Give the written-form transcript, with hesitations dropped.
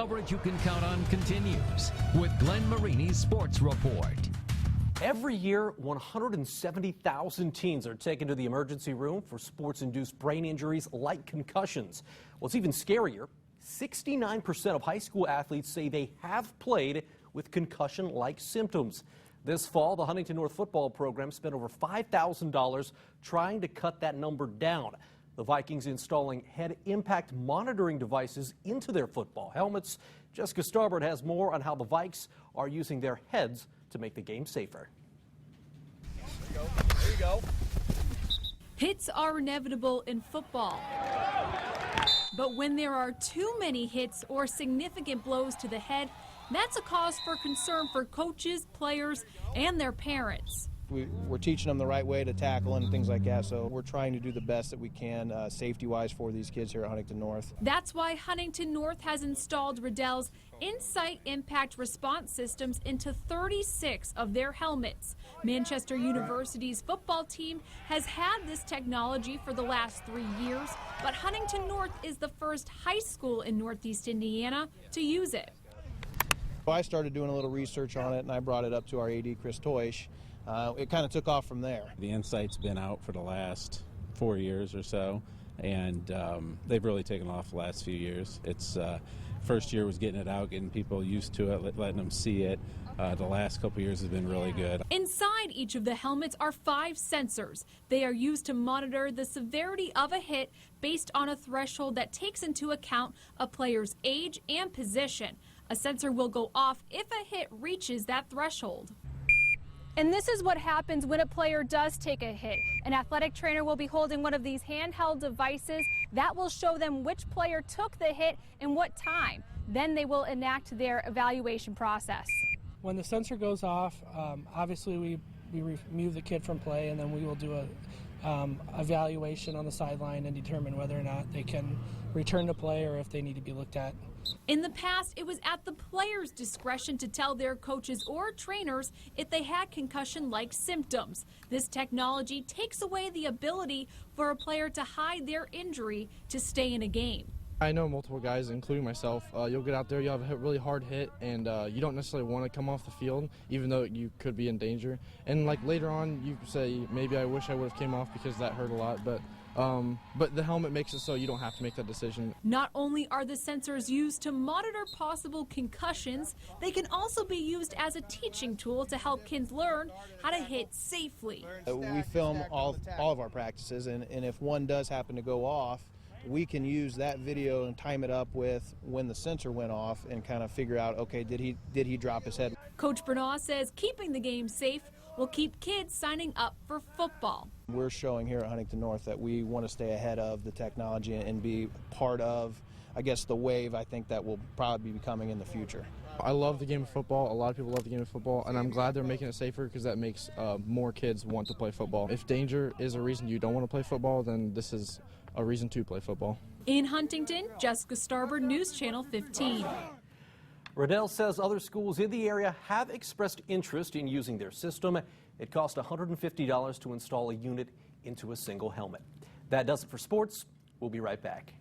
Coverage you can count on continues with Glenn Marini's Sports Report. Every year, 170,000 teens are taken to the emergency room for sports-induced brain injuries like concussions. What's even scarier, 69% of high school athletes say they have played with concussion-like symptoms. This fall, the Huntington North football program spent over $5,000 trying to cut that number down. The Vikings installing head impact monitoring devices into their football helmets. Jessica Starbird has more on how the Vikes are using their heads to make the game safer. There you go. Hits are inevitable in football. But when there are too many hits or significant blows to the head, that's a cause for concern for coaches, players, and their parents. We're teaching them the right way to tackle and things like that, so we're trying to do the best that we can safety-wise for these kids here at Huntington North. That's why Huntington North has installed Riddell's Insight Impact Response Systems into 36 of their helmets. Manchester University's football team has had this technology for the last 3 years, but Huntington North is the first high school in Northeast Indiana to use it. So I started doing a little research on it, and I brought it up to our AD, Chris Toish. It kind of took off from there. The Insight's been out for the last 4 years or so, and they've really taken off the last few years. It's first year was getting it out, getting people used to it, letting them see it. The last couple years has been really good. Inside each of the helmets are 5 sensors. They are used to monitor the severity of a hit based on a threshold that takes into account a player's age and position. A sensor will go off if a hit reaches that threshold. And this is what happens when a player does take a hit. An athletic trainer will be holding one of these handheld devices that will show them which player took the hit and what time. Then they will enact their evaluation process. When the sensor goes off, obviously we remove the kid from play, and then we will do a evaluation on the sideline and determine whether or not they can return to play or if they need to be looked at. In the past, it was at the player's discretion to tell their coaches or trainers if they had concussion-like symptoms. This technology takes away the ability for a player to hide their injury to stay in a game. I know multiple guys, including myself, you'll get out there, you'll have a really hard hit, and you don't necessarily want to come off the field, even though you could be in danger. And like later on, you say, maybe I wish I would have came off because that hurt a lot, but the helmet makes it so you don't have to make that decision. Not only are the sensors used to monitor possible concussions, they can also be used as a teaching tool to help kids learn how to hit safely. We film all of our practices, and if one does happen to go off, we can use that video and time it up with when the sensor went off and kind of figure out, okay, did he drop his head? Coach Bernard says keeping the game safe will keep kids signing up for football. We're showing here at Huntington North that we want to stay ahead of the technology and be part of, I guess, the wave I think that will probably be coming in the future. I love the game of football. A lot of people love the game of football, and I'm glad they're making it safer because that makes more kids want to play football. If danger is a reason you don't want to play football, then this is a reason to play football. In Huntington, Jessica Starbird, News Channel 15. Riddell says other schools in the area have expressed interest in using their system. It cost $150 to install a unit into a single helmet. That does it for sports. We'll be right back.